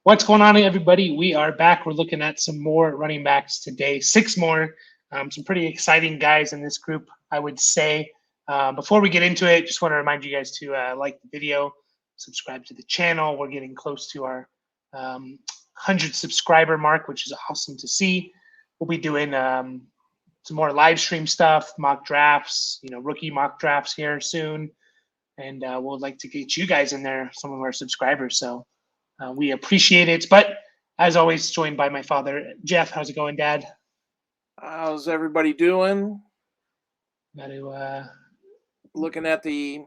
What's going on, everybody? We are back. We're looking at some more running backs today, six more. Some pretty exciting guys in this group, I would say. Before we get into it, just want to remind you guys to like the video, subscribe to the channel. We're getting close to our 100 subscriber mark, which is awesome to see. We'll be doing some more live stream stuff, mock drafts, rookie mock drafts here soon. And we'll like to get you guys in there, some of our subscribers. So we appreciate it. But as always, joined by my father, Jeff. How's it going, Dad? How's everybody doing? Got to, Looking at the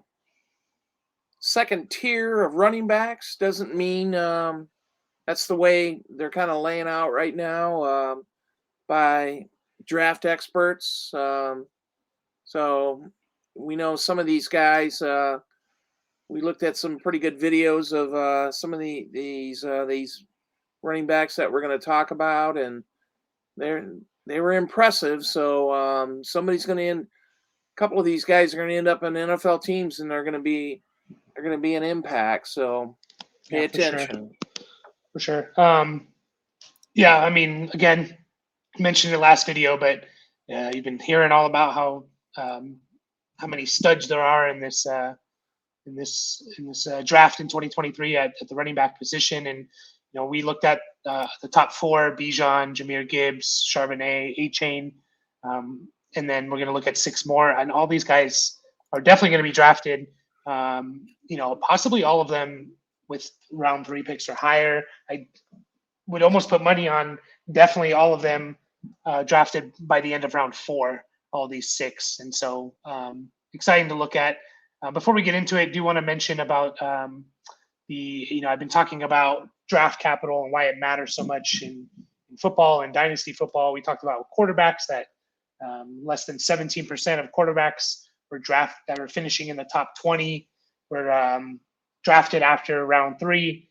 second tier of running backs doesn't mean that's the way they're kind of laying out right now by draft experts. So we know some of these guys. We looked at some pretty good videos of some of these running backs that we're going to talk about, and they were impressive. So somebody's going to end. A couple of these guys are going to end up in NFL teams, and they're going to be an impact. So pay attention. For sure. Yeah, I mean, again, I mentioned in the last video, but you've been hearing all about how many studs there are in this draft in 2023 at the running back position. And we looked at the top four: Bijan, Jahmyr Gibbs, Charbonnet, A-Chain, and then we're going to look at six more. And all these guys are definitely going to be drafted. Possibly all of them with round 3 picks or higher. I would almost put money on definitely all of them drafted by the end of round 4. All these 6, and so exciting to look at. Before we get into it, I do want to mention about I've been talking about draft capital and why it matters so much in football and dynasty football. We talked about quarterbacks that less than 17% of quarterbacks that are finishing in the top 20 were drafted after round 3.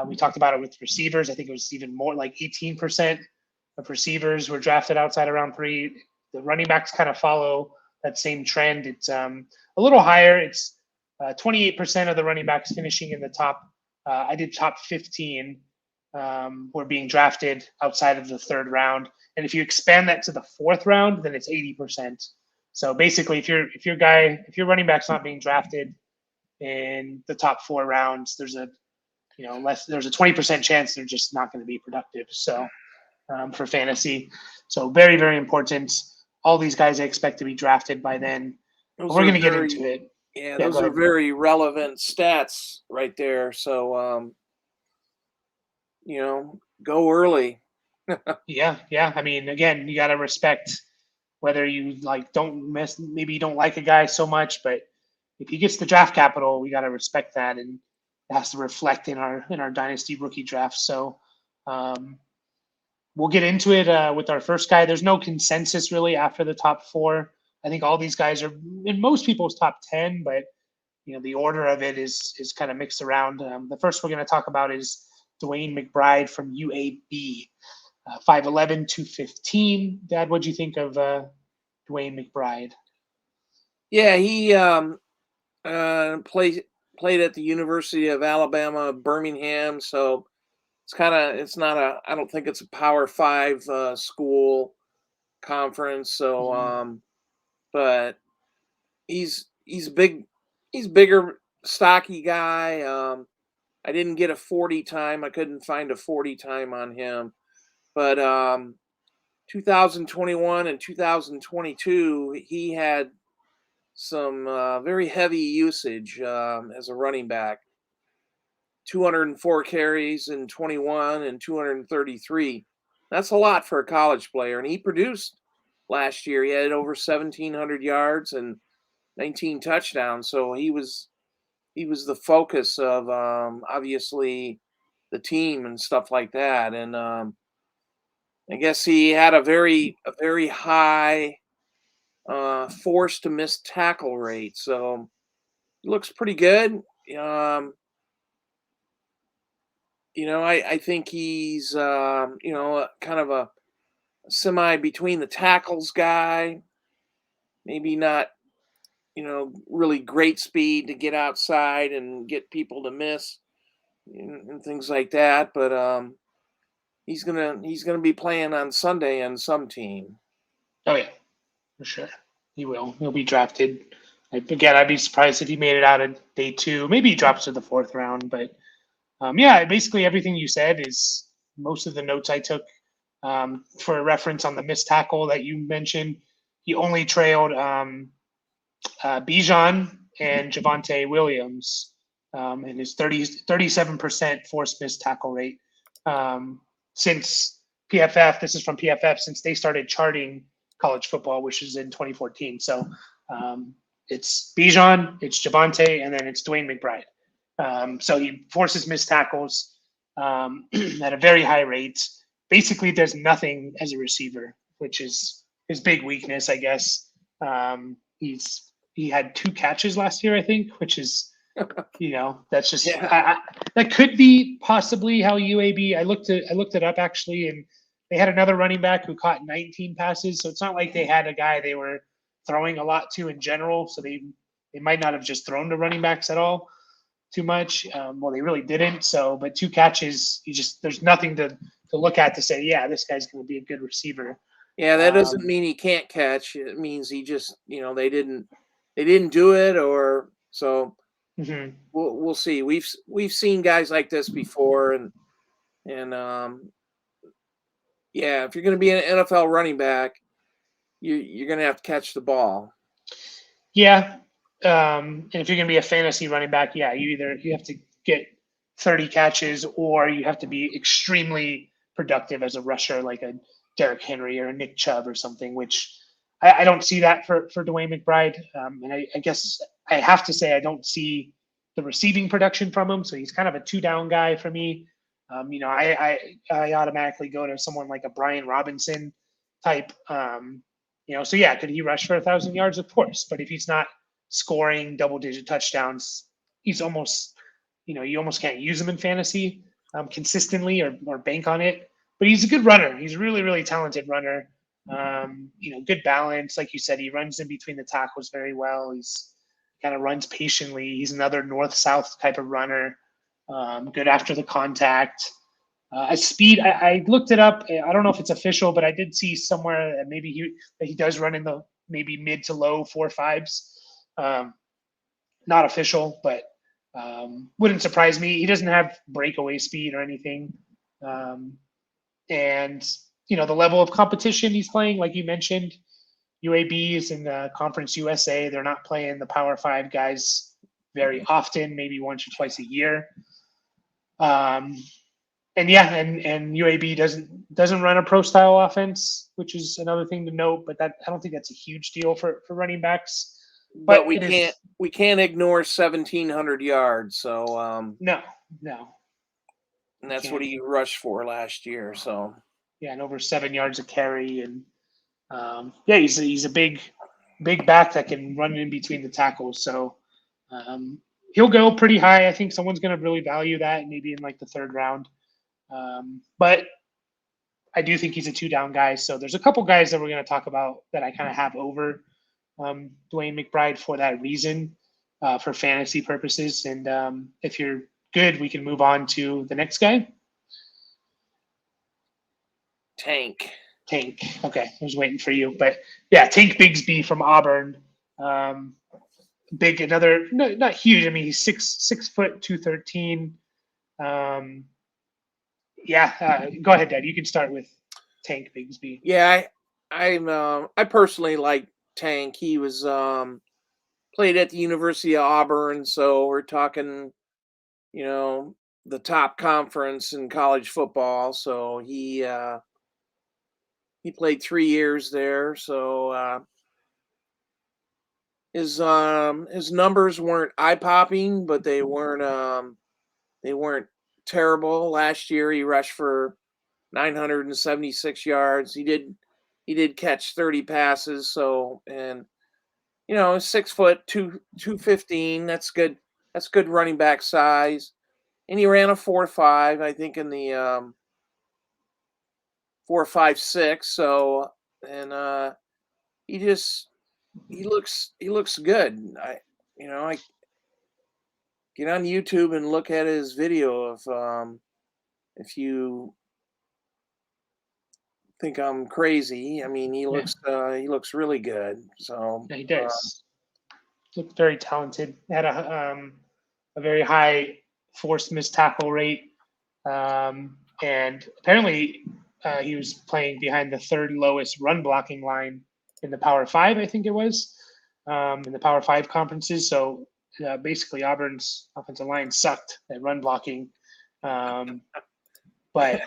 We talked about it with receivers. I think it was even more, like 18% of receivers were drafted outside of round 3. The running backs kind of follow that same trend. It's a little higher. It's 28% of the running backs finishing in the top. I did top 15 were being drafted outside of the 3rd round. And if you expand that to the 4th round, then it's 80%. So basically, if your running back's not being drafted in the top 4 rounds, there's a 20% chance they're just not going to be productive. So for fantasy, so very, very important. All these guys I expect to be drafted by then. We're going to get into it. Yeah, those are very relevant stats right there. So, go early. Yeah. I mean, again, you got to respect whether you maybe you don't like a guy so much, but if he gets the draft capital, we got to respect that, and it has to reflect in our dynasty rookie draft. So we'll get into it with our first guy. There's no consensus really after the top 4. I think all these guys are in most people's top 10, but the order of it is kind of mixed around. The first we're going to talk about is Dewayne McBride from UAB, 5'11", 215. Dad, what'd you think of Dewayne McBride? Yeah, he played at the University of Alabama, Birmingham. So I don't think it's a Power 5 school conference. So, but he's bigger, stocky guy. I didn't get a 40 time. I couldn't find a 40 time on him. But 2021 and 2022, he had some very heavy usage as a running back. 204 carries in 21 and 233. That's a lot for a college player. And he produced last year. He had over 1,700 yards and 19 touchdowns. So he was the focus of obviously the team and stuff like that. And I guess he had a very high forced to miss tackle rate. So he looks pretty good. I think he's kind of a semi between the tackles guy. Maybe not, really great speed to get outside and get people to miss. and things like that. But he's gonna be playing on Sunday on some team. Oh yeah, for sure. He will. He'll be drafted. Again, I'd be surprised if he made it out of day 2. Maybe he drops to the 4th round, but yeah, basically everything you said is most of the notes I took. For a reference on the missed tackle that you mentioned, he only trailed Bijan and Javonte Williams in his 37% forced missed tackle rate. Since PFF, this is from PFF, since they started charting college football, which is in 2014. So it's Bijan, it's Javonte, and then it's Dewayne McBride. So he forces missed tackles at a very high rate. Basically, there's nothing as a receiver, which is his big weakness, I guess. He had 2 catches last year, I think, which is, that's just that could be possibly how UAB. I looked it up actually, and they had another running back who caught 19 passes. So it's not like they had a guy they were throwing a lot to in general. So they might not have just thrown to running backs at all too much. Well, they really didn't. So, but 2 catches, there's nothing to look at to say, yeah, this guy's going to be a good receiver. Yeah, that doesn't mean he can't catch. It means he just, they didn't do it, or so. Mm-hmm. We'll see. We've seen guys like this before, and yeah, if you're going to be an NFL running back, you're going to have to catch the ball. Yeah, and if you're going to be a fantasy running back, yeah, you have to get 30 catches, or you have to be extremely productive as a rusher, like a Derrick Henry or a Nick Chubb or something, which I don't see that for Dewayne McBride. And I guess I have to say I don't see the receiving production from him. So he's kind of a 2-down guy for me. I automatically go to someone like a Brian Robinson type. So yeah, could he rush for 1,000 yards? Of course. But if he's not scoring double-digit touchdowns, he's almost, you almost can't use him in fantasy consistently or bank on it. But he's a good runner. He's a really, really talented runner. Good balance. Like you said, he runs in between the tackles very well. He's kind of runs patiently. He's another north-south type of runner. Good after the contact. Speed, I looked it up. I don't know if it's official, but I did see somewhere that maybe he does run in the maybe mid to low 4.5s. Not official, but wouldn't surprise me. He doesn't have breakaway speed or anything. And the level of competition he's playing, like you mentioned, UAB is in the Conference USA. They're not playing the Power 5 guys very often, maybe once or twice a year. And UAB doesn't run a pro style offense, which is another thing to note. But I don't think that's a huge deal for running backs. But we can't ignore 1,700 yards. So no. And that's what he rushed for last year. So yeah, and over 7 yards a carry, and he's a big back that can run in between the tackles. So he'll go pretty high. I think someone's going to really value that, maybe in like the 3rd round. But I do think he's a 2-down guy. So there's a couple guys that we're going to talk about that I kind of have over Dewayne McBride for that reason, for fantasy purposes. And if you're good, we can move on to the next guy. Tank. Okay, I was waiting for you, but yeah, Tank Bigsby from Auburn. Big, another, not huge. I mean, he's 6 foot 213. Go ahead, Dad. You can start with Tank Bigsby. Yeah, I personally like Tank. He was played at the University of Auburn, so we're talking, the top conference in college football. So he played 3 years there. So his numbers weren't eye popping, but they weren't terrible. Last year he rushed for 976 yards. He did catch 30 passes. So, and 6 foot 215. That's good. That's good running back size. And he ran a 4.5, I think, in the 4.56. So, and he looks good. get on YouTube and look at his video if you think I'm crazy. I mean, Yeah, he looks really good. So yeah, he does. Looked very talented. Had a very high forced missed tackle rate, and apparently he was playing behind the third lowest run blocking line in the Power Five. I think it was in the Power Five conferences. So basically, Auburn's offensive line sucked at run blocking, um, but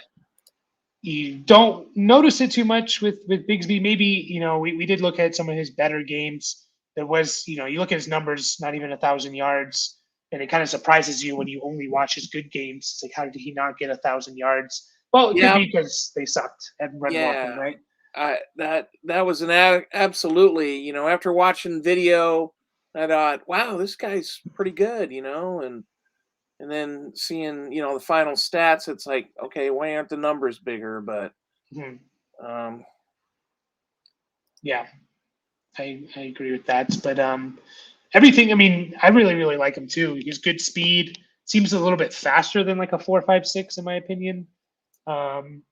you don't notice it too much with Bigsby. Maybe we did look at some of his better games. There was you look at his numbers, not even 1,000 yards, and it kind of surprises you when you only watch his good games. It's like how did he not get 1,000 yards? Well, it could yeah, be because they sucked at run blocking, yeah. right? That was an absolutely, after watching video, I thought, wow, this guy's pretty good, and then seeing, the final stats, it's like, okay, why aren't the numbers bigger? But Mhm. um, Yeah, I agree with that. But everything. I mean, I really like him too. He's good speed. Seems a little bit faster than like a 4.56 in my opinion. Um,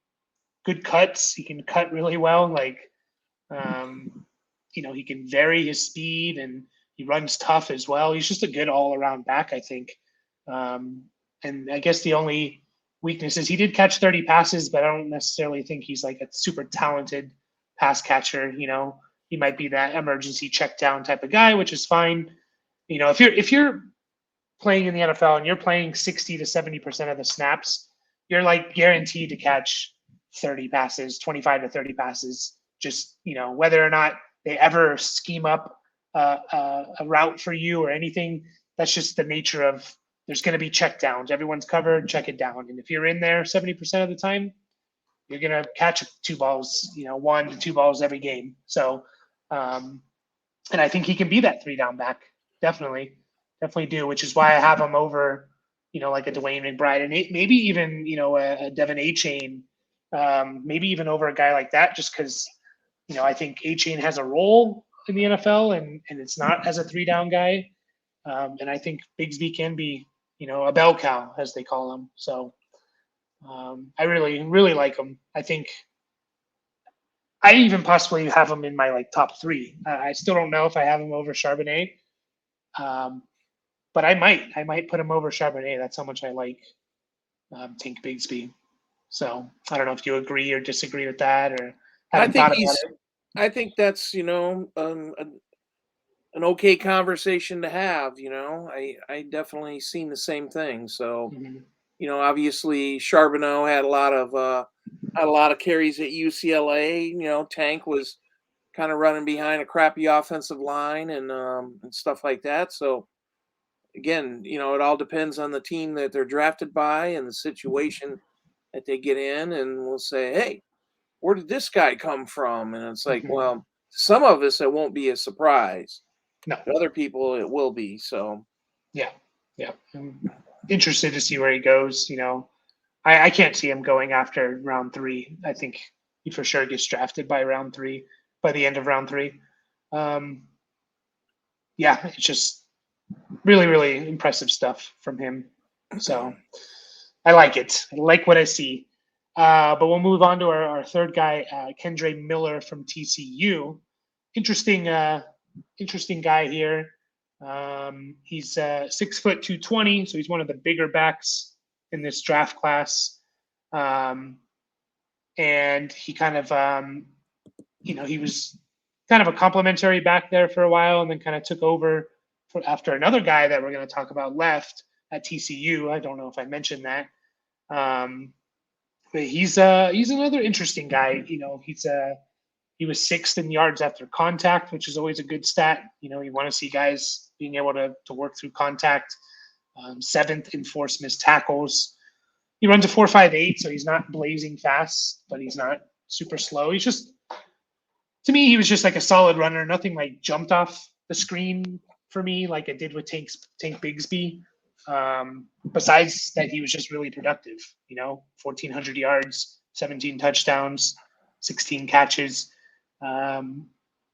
Good cuts. He can cut really well. Like, um, he can vary his speed and he runs tough as well. He's just a good all around back, I think. Um, and I guess the only weakness is he did catch 30 passes, but I don't necessarily think he's like a super talented pass catcher. He might be that emergency check down type of guy, which is fine. If you're playing in the NFL and you're playing 60 to 70% of the snaps, you're like guaranteed to catch 30 passes, 25 to 30 passes. Just, whether or not they ever scheme up a route for you or anything, that's just the nature of there's going to be check downs. Everyone's covered, check it down. And if you're in there 70% of the time, you're going to catch two balls, 1 to 2 balls every game. So, um, and I think he can be that 3 down back. Definitely do, which is why I have him over, like a Dewayne McBride and maybe even, a Devin A Chain, maybe even over a guy like that, just because, I think A Chain has a role in the NFL and it's not as a 3 down guy. And I think Bigsby can be, a bell cow as they call him. So I really like him. I think I even possibly have him in my like top three. I still don't know if I have him over Charbonnet, um, but I might put him over Charbonnet. That's how much I like Tank Bigsby. So I don't know if you agree or disagree with that, or I haven't think thought about he's, it. I think that's, an okay conversation to have. I definitely seen the same thing. So, Mhm. obviously Charbonneau had a lot of carries at UCLA. Tank was kind of running behind a crappy offensive line and stuff like that. So again, it all depends on the team that they're drafted by and the situation that they get in, and we'll say, hey, where did this guy come from? And it's like, Mhm. well, some of us it won't be a surprise. No, To other people it will be. So yeah, yeah. I'm interested to see where he goes. I can't see him going after round three. I think he for sure gets drafted by round three, by the end of round three. Um, yeah, it's just really impressive stuff from him. So I like it. I like what I see. But we'll move on to our third guy, Kendre Miller from TCU. Interesting, interesting guy here. He's 6 foot 220, so he's one of the bigger backs in this draft class. Um, and he kind of, he was kind of a complimentary back there for a while, and then kind of took over after another guy that we're going to talk about left at TCU. I don't know if I mentioned that. Um, but he's another interesting guy. He was sixth in yards after contact, which is always a good stat. You want to see guys being able to work through contact. Seventh in forced missed tackles. He runs a 4.58, so he's not blazing fast, but he's not super slow. He's just, to me, he was just like a solid runner. Nothing like jumped off the screen for me like it did with Tank Bigsby. Besides that, he was just really productive. 1,400 yards, 17 touchdowns, 16 catches. Um,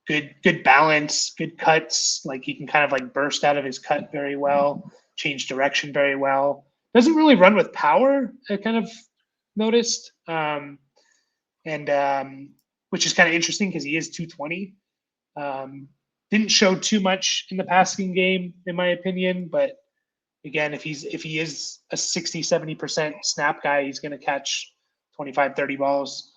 good balance, good cuts. Like he can kind of like burst out of his cut very well. change direction very well. Doesn't really run with power, I kind of noticed. And which is kind of interesting because he is 220. Didn't show too much in the passing game, in my opinion, but again, if he is a 60-70% snap guy, he's going to catch 25, 30 balls.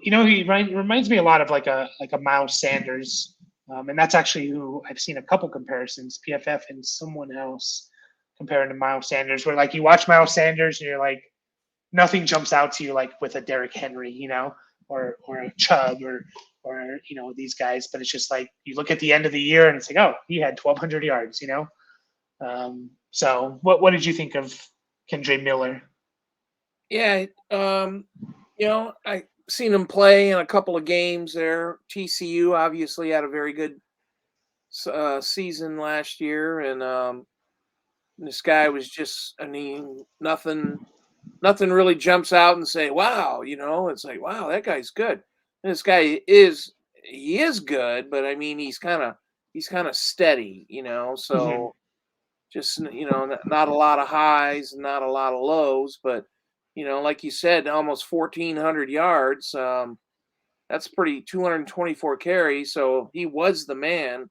He reminds me a lot of like a Miles Sanders, and that's actually who I've seen a couple comparisons, PFF and someone else comparing to Miles Sanders, where like you watch Miles Sanders and you're like, nothing jumps out to you like with a Derrick Henry, or a Chubb or these guys, but it's just like you look at the end of the year and it's like, oh, he had 1,200 yards, So what did you think of Kendre Miller? Yeah, I seen him play in a couple of games there. TCU obviously had a very good season last year, and this guy was just, nothing really jumps out and say, wow, it's like, wow, that guy's good. And this guy is good, but I mean, he's kind of steady, so just, not a lot of highs and not a lot of lows, but, like you said, almost 1,400 yards. That's pretty, 224 carries. So he was the man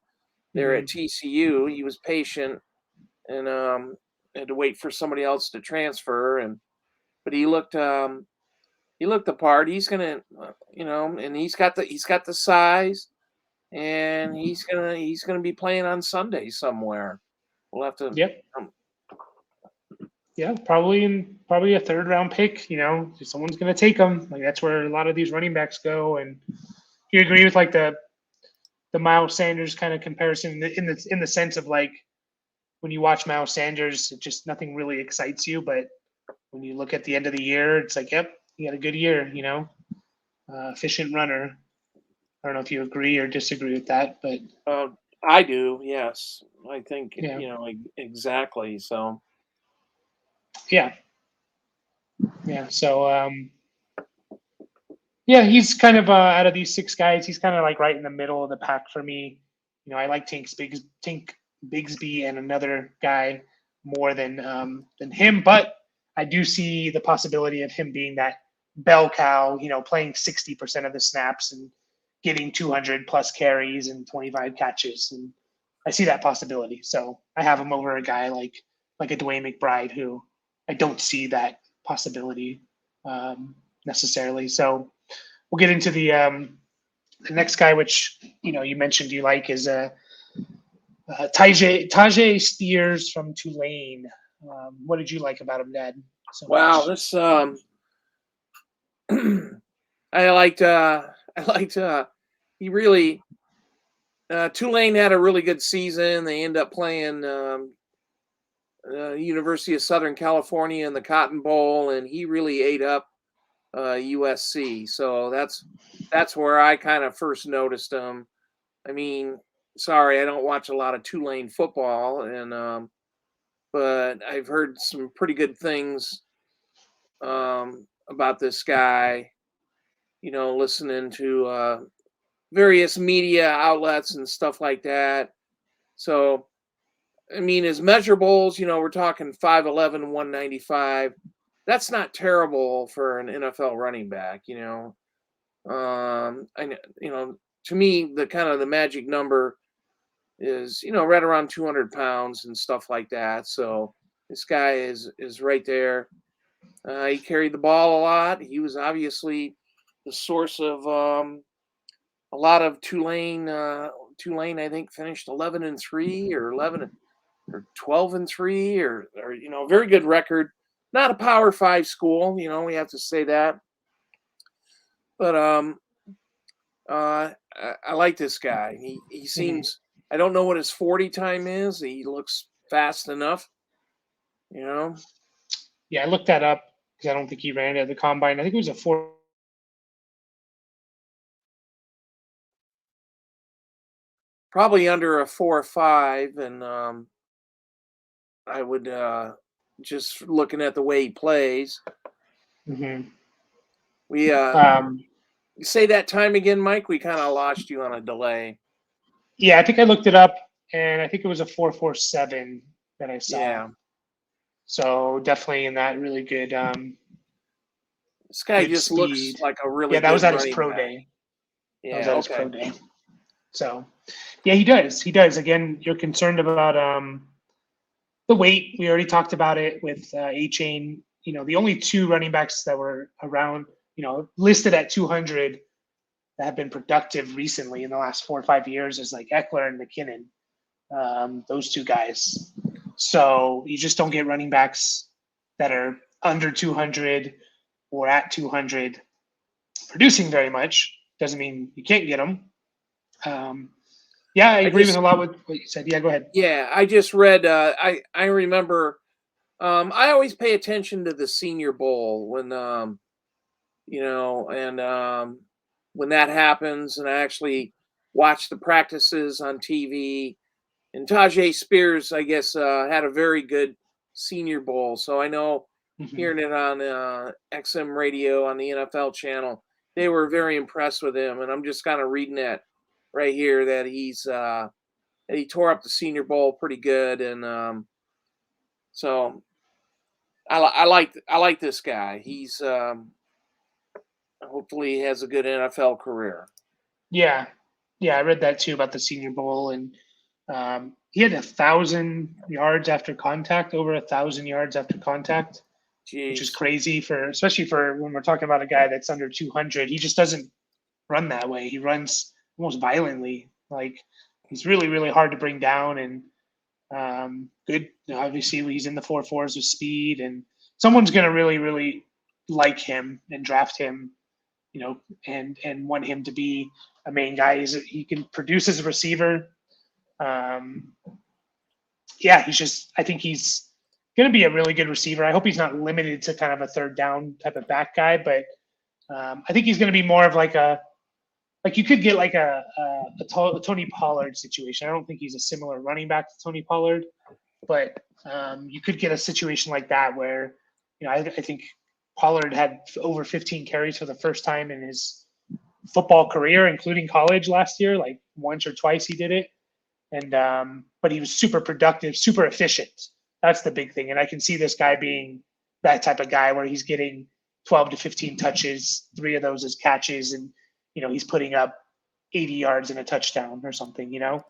there at TCU. He was patient and had to wait for somebody else to transfer. But he looked the part. He's gonna, and he's got the size, and he's gonna be playing on Sunday somewhere. We'll have to. Yep. Yeah, probably a third round pick. Someone's going to take him. Like that's where a lot of these running backs go. And you agree with like the Miles Sanders kind of comparison in the sense of like when you watch Miles Sanders, it just nothing really excites you. But when you look at the end of the year, it's like, yep, he had a good year. Efficient runner. I don't know if you agree or disagree with that, but I do. Yes, I think exactly. So. Yeah. So, he's kind of out of these six guys, he's kind of like right in the middle of the pack for me. I like Tink Bigsby and another guy more than him, but I do see the possibility of him being that bell cow, playing 60% of the snaps and getting 200 plus carries and 25 catches, and I see that possibility. So I have him over a guy like a Dewayne McBride, who I don't see that possibility necessarily. So we'll get into the next guy, which you mentioned you like, is Tyjae Spears from Tulane. What did you like about him, Dad? Wow, this I liked he really Tulane had a really good season. They end up playing University of Southern California in the Cotton Bowl, and he really ate up USC. So that's where I kind of first noticed him. I mean, sorry, I don't watch a lot of Tulane football, and but I've heard some pretty good things about this guy. Listening to various media outlets and stuff like that. So. I mean, his measurables, we're talking 5'11", 195. That's not terrible for an NFL running back, to me, the kind of the magic number is, right around 200 pounds and stuff like that. So this guy is right there. He carried the ball a lot. He was obviously the source of a lot of Tulane. Tulane, I think, finished 11-3 or 12-3 or very good record. Not a Power 5 school, we have to say that. But I like this guy. He seems, I don't know what his 40 time is. He looks fast enough, Yeah, I looked that up because I don't think he ran at the combine. I think it was a 4. Probably under a 4 or 5, and I would just looking at the way he plays. Mm-hmm. We say that time again, Mike. We kind of lost you on a delay. Yeah, I think I looked it up, and I think it was a 4.47 that I saw. Yeah. So definitely in that really good This guy good just looks speed. like a really Yeah, that good was at his running pro back. day. That was Yeah, at his okay. pro day. So yeah, he does. He does. Again, you're concerned about the weight. We already talked about it with A-Chain. You know, the only two running backs that were around, you know, listed at 200 that have been productive recently in the last 4 or 5 years is like Eckler and McKinnon. Those two guys. So you just don't get running backs that are under 200 or at 200 producing very much. Doesn't mean you can't get them. Yeah, I agree with a lot with what you said. Yeah, go ahead. Yeah, I just read. I remember. I always pay attention to the Senior Bowl when when that happens, and I actually watch the practices on TV. And Tyjae Spears, I guess, had a very good Senior Bowl. So I know hearing it on XM radio on the NFL channel, they were very impressed with him. And I'm just kind of reading that right here that he tore up the Senior Bowl pretty good. And so I like this guy. He's hopefully he has a good NFL career. Yeah, yeah, I read that too about the Senior Bowl, and he had 1,000 yards after contact, over 1,000 yards after contact, which is Jeez. crazy for, especially for when we're talking about a guy that's under 200. He just doesn't run that way. He runs almost violently. Like he's really, really hard to bring down, and good. Obviously, he's in the 4.4s with speed, and someone's going to really, really like him and draft him, you know, and want him to be a main guy. He can produce as a receiver. Yeah, I think he's going to be a really good receiver. I hope he's not limited to kind of a third down type of back guy, but I think he's going to be more of like you could get like a Tony Pollard situation. I don't think he's a similar running back to Tony Pollard, but you could get a situation like that where, you know, I think Pollard had over 15 carries for the first time in his football career, including college last year. Like once or twice he did it, and but he was super productive, super efficient. That's the big thing, and I can see this guy being that type of guy where he's getting 12 to 15 touches, 3 of those as catches, and you know he's putting up 80 yards and a touchdown or something. You know,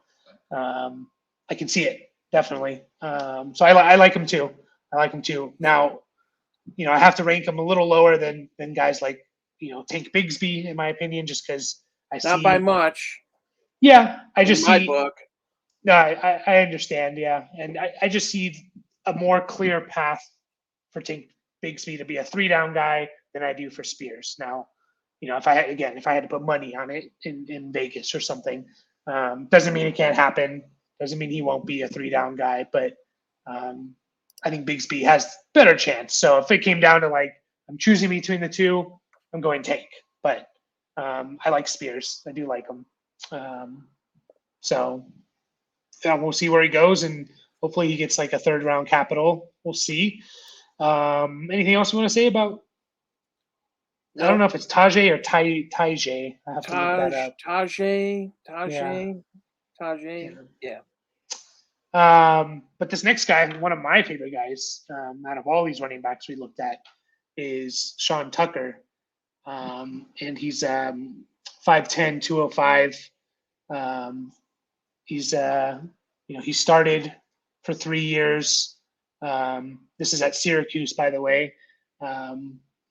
I can see it definitely. So I like him too. I like him too. Now, you know, I have to rank him a little lower than guys like, you know, Tank Bigsby, in my opinion, just because I see. Not by much. Yeah, I just in my see. book. No, I understand. Yeah, and I just see a more clear path for Tank Bigsby to be a 3-down guy than I do for Spears. Now, you know, if I had to put money on it in Vegas or something, doesn't mean it can't happen. Doesn't mean he won't be a 3-down guy, but I think Bigsby has better chance. So if it came down to like I'm choosing between the two, I'm going Tank. But I like Spears. I do like him. So yeah, we'll see where he goes, and hopefully he gets like a 3rd-round capital. We'll see. Anything else you want to say about? No. I don't know if it's Tyjae or Tyjae. I have to look that up. Tyjae. Yeah. But this next guy, one of my favorite guys, out of all these running backs we looked at, is Sean Tucker, and he's 5'10", 205. He's you know, he started for 3 years. This is at Syracuse, by the way.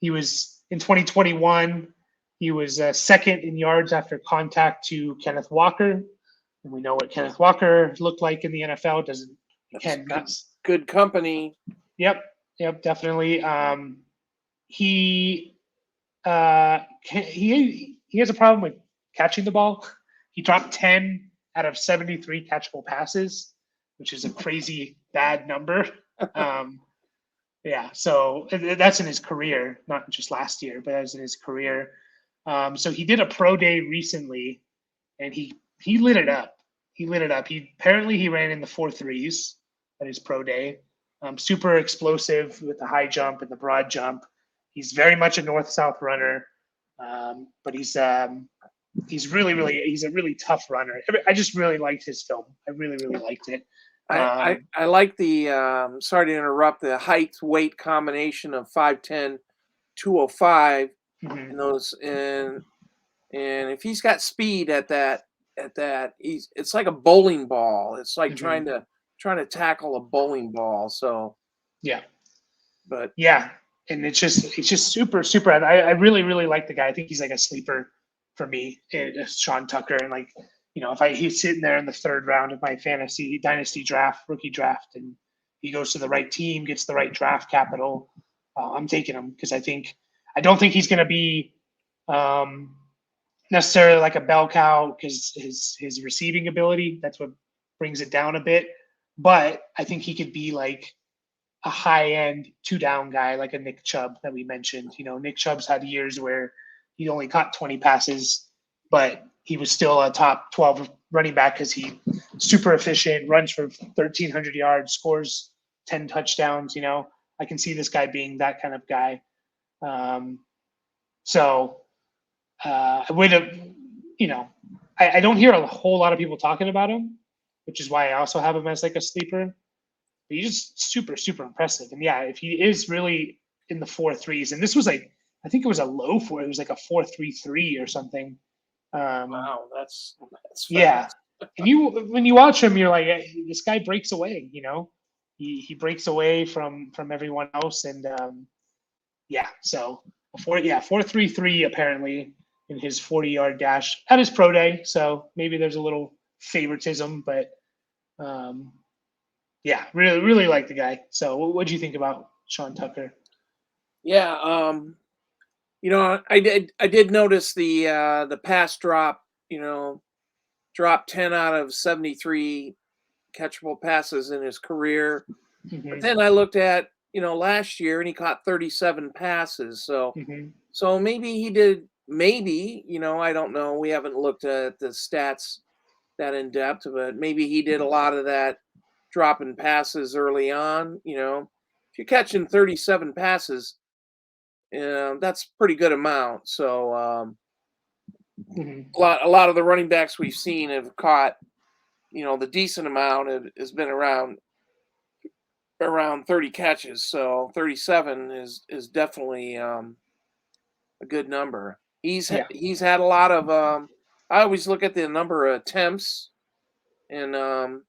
He was in 2021. He was second in yards after contact to Kenneth Walker. And we know what Kenneth Walker looked like in the NFL. Good company. Yep, definitely. He has a problem with catching the ball. He dropped 10 out of 73 catchable passes, which is a crazy bad number. Yeah, so that's in his career, not just last year, but that's in his career. So he did a pro day recently, and he lit it up. He apparently he ran in the 4.3s at his pro day. Super explosive with the high jump and the broad jump. He's very much a north-south runner, but he's a really tough runner. I just really liked his film. I really liked it. I like the sorry to interrupt, the height weight combination of 5'10", 205 Mhm. and those and if he's got speed at that it's like a bowling ball. It's like Mhm. trying to tackle a bowling ball. So, Yeah. but Yeah, and it's just super. I really really like the guy. I think he's like a sleeper for me. Sean Tucker, and like if he's sitting there in the third round of my fantasy dynasty draft, rookie draft, and he goes to the right team, gets the right draft capital, I'm taking him because I don't think he's going to be um, necessarily like a bell cow because his receiving ability, that's what brings it down a bit. But I think he could be like a high end two down guy like a Nick Chubb that we mentioned. Nick Chubb's had years where he only caught 20 passes, but he was still a top 12 running back because he super efficient, runs for 1,300 yards, scores 10 touchdowns. I can see this guy being that kind of guy. So I would have, I don't hear a whole lot of people talking about him, which is why I also have him as like a sleeper. But he's just super, super impressive. And yeah, if he is really in the 4.3s, and this was like, I think it was a low four, it was like a 4.33 or something. wow, that's Yeah. fast. And when you watch him, you're like, "Hey, this guy breaks away, he breaks away from everyone else. And yeah, so 4.33 apparently in his 40-yard dash at his pro day. So maybe there's a little favoritism, but um, yeah, really, really like the guy. So what do you think about Sean Tucker? Yeah, I did notice the pass drop, dropped 10 out of 73 catchable passes in his career. But Hmm. then I looked at, last year and he caught 37 passes. Hmm. So maybe he did, maybe, I don't know. We haven't looked at the stats that in depth, but maybe he did a lot of that dropping passes early on. If you're catching 37 passes, that's a pretty good amount. So Hmm. a lot of the running backs we've seen have caught, the decent amount has been around 30 catches. So 37 is definitely a good number. Yeah. He's had a lot of I always look at the number of attempts and how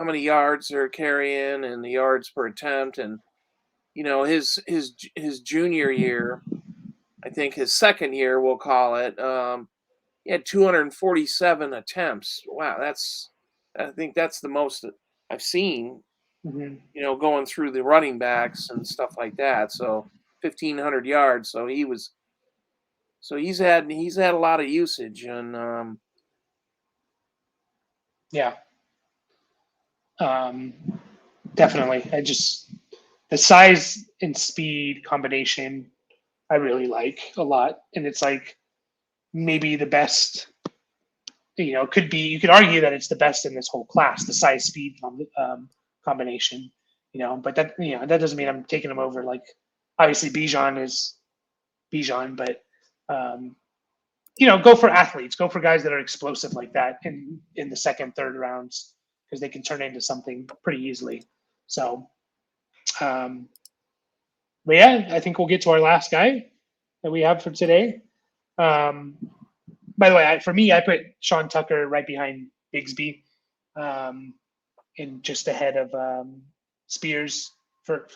many yards they're carrying and the yards per attempt. And his junior year, I think his second year we'll call it, he had 247 attempts. Wow, I think that's the most I've seen, Hmm. going through the running backs and stuff like that. So 1,500 yards. So he's had a lot of usage. And Yeah. Um, Definitely. The size and speed combination I really like a lot, and it's like maybe the best. Could be, you could argue that it's the best in this whole class, the size speed combination. But that doesn't mean I'm taking them over. Like obviously Bijan is Bijan, but um, go for athletes, go for guys that are explosive like that in the second, third rounds because they can turn into something pretty easily. So, um, but yeah, I think we'll get to our last guy that we have for today. Um, by the way, for me, I put Sean Tucker right behind Bigsby, um, and just ahead of Spears for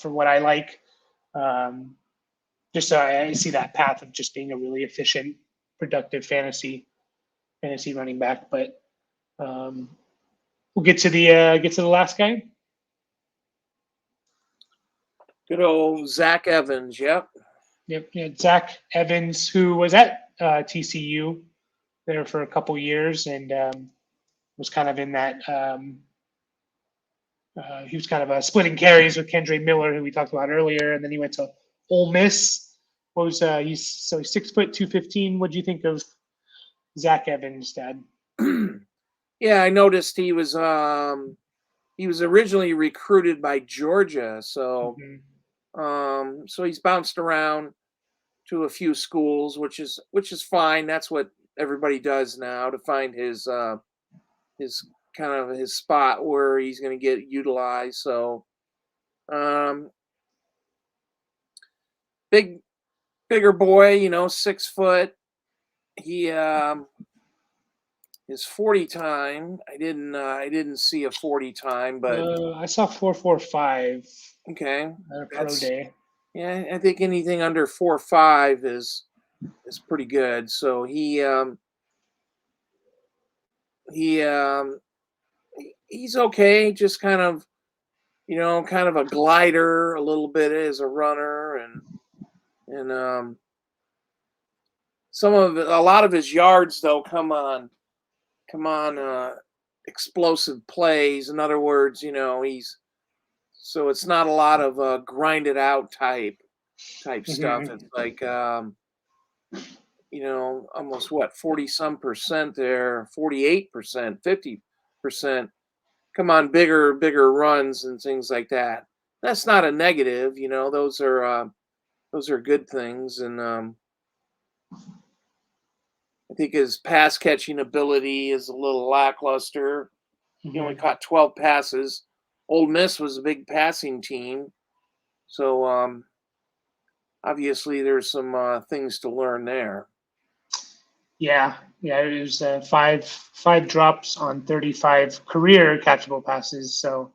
what I like. Um, just so I see that path of just being a really efficient, productive fantasy running back. But um, we'll get to the last guy. good old Zach Evans. Yep. Yep, yeah, Zach Evans, who was at TCU there for a couple years and was kind of in that. He was kind of splitting carries with Kendre Miller, who we talked about earlier, and then he went to Ole Miss. He's 6 foot 215. What do you think of Zach Evans, Dad? Yeah, I noticed he was originally recruited by Georgia, Mm-hmm. so he's bounced around to a few schools, which is fine. That's what everybody does now to find his kind of his spot where he's going to get utilized. So, um, bigger boy, 6 foot. He his 40 time. I didn't see a 40 time, but I saw 4.45 okay, at a pro that's day. yeah. I think anything under 4.5 is pretty good. So he he's okay. Just kind of a glider a little bit as a runner, and a lot of his yards though come on explosive plays. In other words, so it's not a lot of grinded out type stuff. Mhm. It's like almost what 40 some percent there, 48%, 50%. Come on, bigger runs and things like that. That's not a negative, those are good things. And I think his pass catching ability is a little lackluster. He only Mhm. caught 12 passes. Old Miss was a big passing team, so obviously there's some things to learn there. Yeah, yeah, it was five drops on 35 career catchable passes. So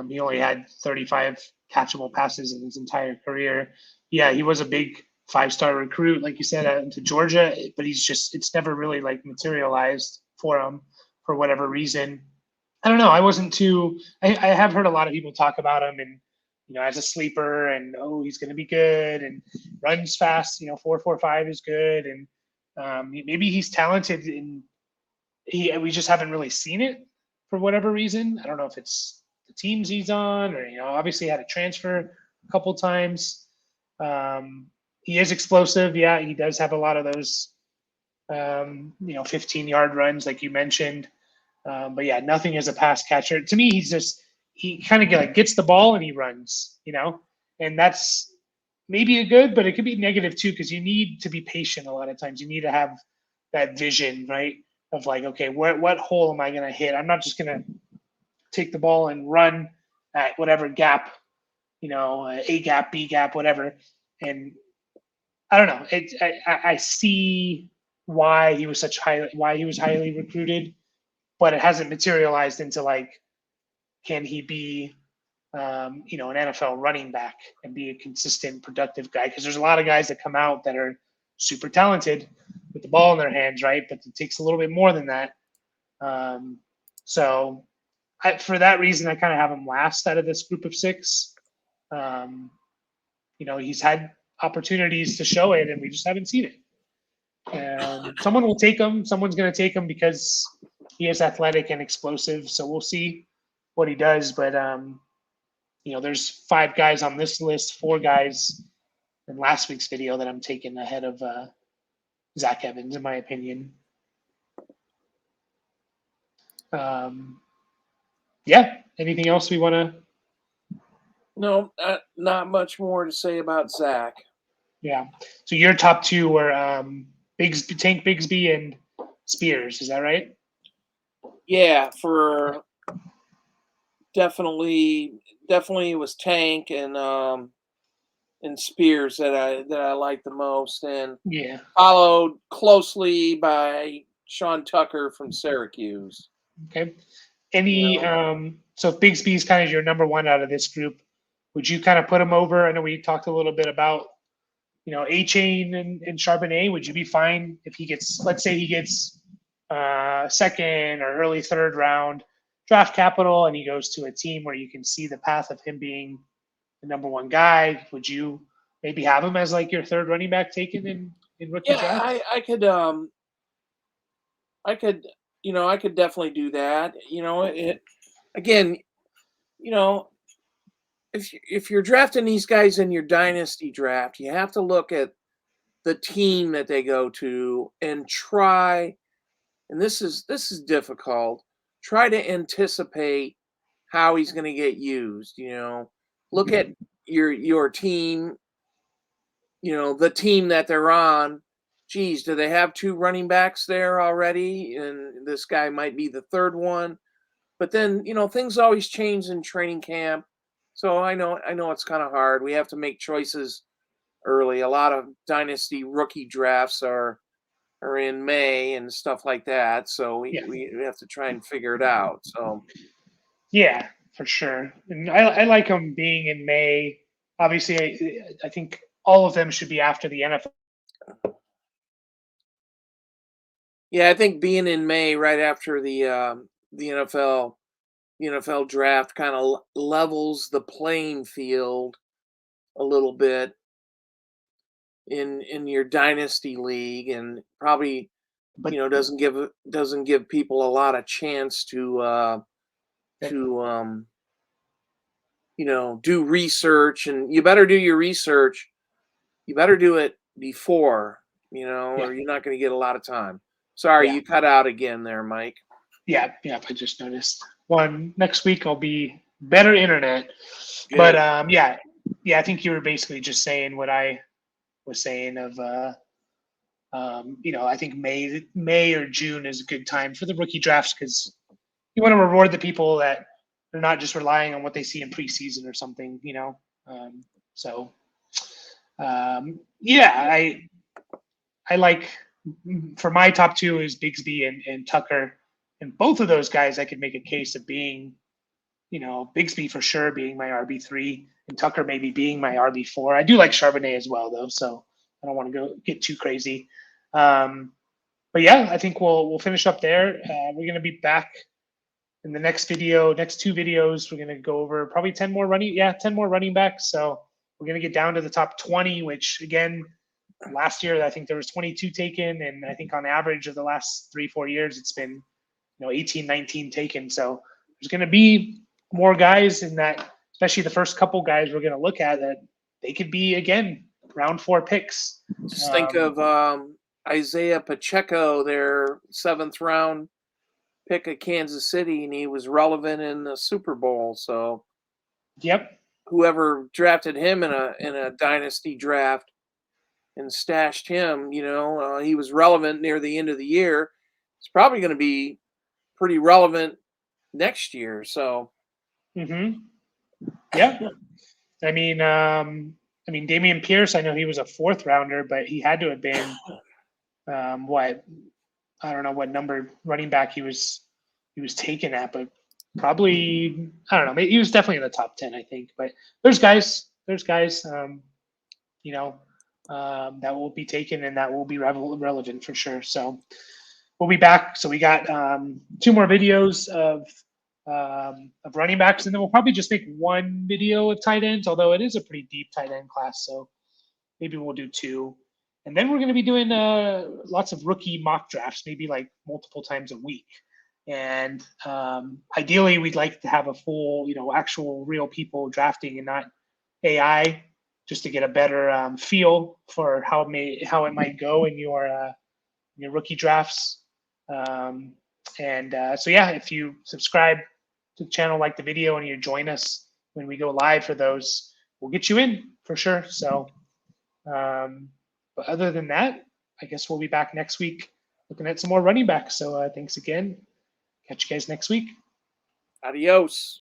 he only had 35 catchable passes in his entire career. Yeah, he was a big 5-star recruit, like you said, to Georgia, but it's never really like materialized for him for whatever reason. I don't know. I have heard a lot of people talk about him and, as a sleeper and, oh, he's going to be good and runs fast, 4.45 is good. And maybe he's talented and we just haven't really seen it for whatever reason. I don't know if it's the teams he's on or, obviously had a transfer a couple times. He is explosive. Yeah, he does have a lot of those, 15-yard runs like you mentioned. But yeah, nothing as a pass catcher. To me, he kind of like gets the ball and he runs, and that's maybe a good, but it could be negative too because you need to be patient a lot of times. You need to have that vision, right? Of like, okay, what hole am I going to hit? I'm not just going to take the ball and run at whatever gap, A gap, B gap, whatever. And I don't know. I see why he was highly recruited, but it hasn't materialized into like, can he be, an NFL running back and be a consistent, productive guy? Because there's a lot of guys that come out that are super talented with the ball in their hands, right? But it takes a little bit more than that. So for that reason, I kind of have him last out of this group of six. Um, he's had opportunities to show it, and we just haven't seen it. Someone will take him. Someone's going to take him because he is athletic and explosive. So we'll see what he does. But there's 5 guys on this list, 4 guys in last week's video that I'm taking ahead of Zach Evans, in my opinion. Yeah. Anything else we want to? No, not much more to say about Zach. Yeah. So your top 2 were Tank Bigsby and Spears. Is that right? Yeah, for definitely it was Tank and Spears that I liked the most, and Yeah. followed closely by Sean Tucker from Syracuse. Okay. You Any know, so if Bigsby is kind of your number 1 out of this group, would you kind of put him over? I know we talked a little bit about, A Chain and Charbonnet. Would you be fine if he gets, let's say he gets second or early third round draft capital and he goes to a team where you can see the path of him being the number 1 guy? Would you maybe have him as like your third running back taken in rookie yeah, draft? I could definitely do that. Again, you know, if you're drafting these guys in your dynasty draft, you have to look at the team that they go to and try. And this is difficult. Try to anticipate how he's going to get used. Look at your team. The team that they're on, geez, do they have 2 running backs there already? And this guy might be the 3rd one. But then, things always change in training camp. So I know it's kind of hard. We have to make choices early. A lot of dynasty rookie drafts are in May and stuff like that. So Yeah. we have to try and figure it out. So Yeah, for sure. And I like them being in May. Obviously, I think all of them should be after the NFL. yeah, I think being in May right after the NFL draft kind of levels the playing field a little bit in your dynasty league, and probably But doesn't give people a lot of chance that, to do research. And you better do your research. You better do it before, yeah, or you're not going to get a lot of time. Sorry, yeah, you cut out again there, Mike. yeah. I just noticed. One next week, I'll be better internet. But Good. yeah. I think you were basically just saying what I was saying of I think May or June is a good time for the rookie drafts because you want to reward the people that they're not just relying on what they see in preseason or something. So yeah, I like for my top two is Bigsby and Tucker, and both of those guys I could make a case of being, Bigsby for sure being my RB3 and Tucker maybe being my RB4. I do like Charbonnet as well though, so I don't want to get too crazy. But yeah, I think we'll finish up there. We're gonna be back in the next two videos. We're gonna go over probably 10 more running backs. So we're gonna get down to the top 20, which again, last year I think there was 22 taken, and I think on average of the last 3-4 years it's been 18, 19 taken. So there's gonna be more guys in that, especially the first couple guys we're gonna look at that they could be again round 4 picks. Just think of Isaiah Pacheco, their 7th round pick at Kansas City, and he was relevant in the Super Bowl. So Yep. whoever drafted him in a dynasty draft and stashed him, he was relevant near the end of the year. It's probably going to be pretty relevant next year. So Mm-hmm. Yeah. I mean, Damian Pierce. I know he was a 4th rounder, but he had to have been what, I don't know what number running back he was taken at, but probably I don't know. Maybe he was definitely in the top 10, I think. But there's guys, that will be taken and that will be relevant for sure. So we'll be back. So we got 2 more videos of running backs, and then we'll probably just make 1 video of tight ends, although it is a pretty deep tight end class. So maybe we'll do 2. And then we're going to be doing lots of rookie mock drafts, maybe like multiple times a week. And ideally, we'd like to have a full, actual real people drafting and not AI, just to get a better feel for how it might go in your rookie drafts. So yeah, if you subscribe to the channel, like the video, and you join us when we go live for those, we'll get you in for sure. So. But other than that, I guess we'll be back next week looking at some more running backs. So thanks again. Catch you guys next week. adios.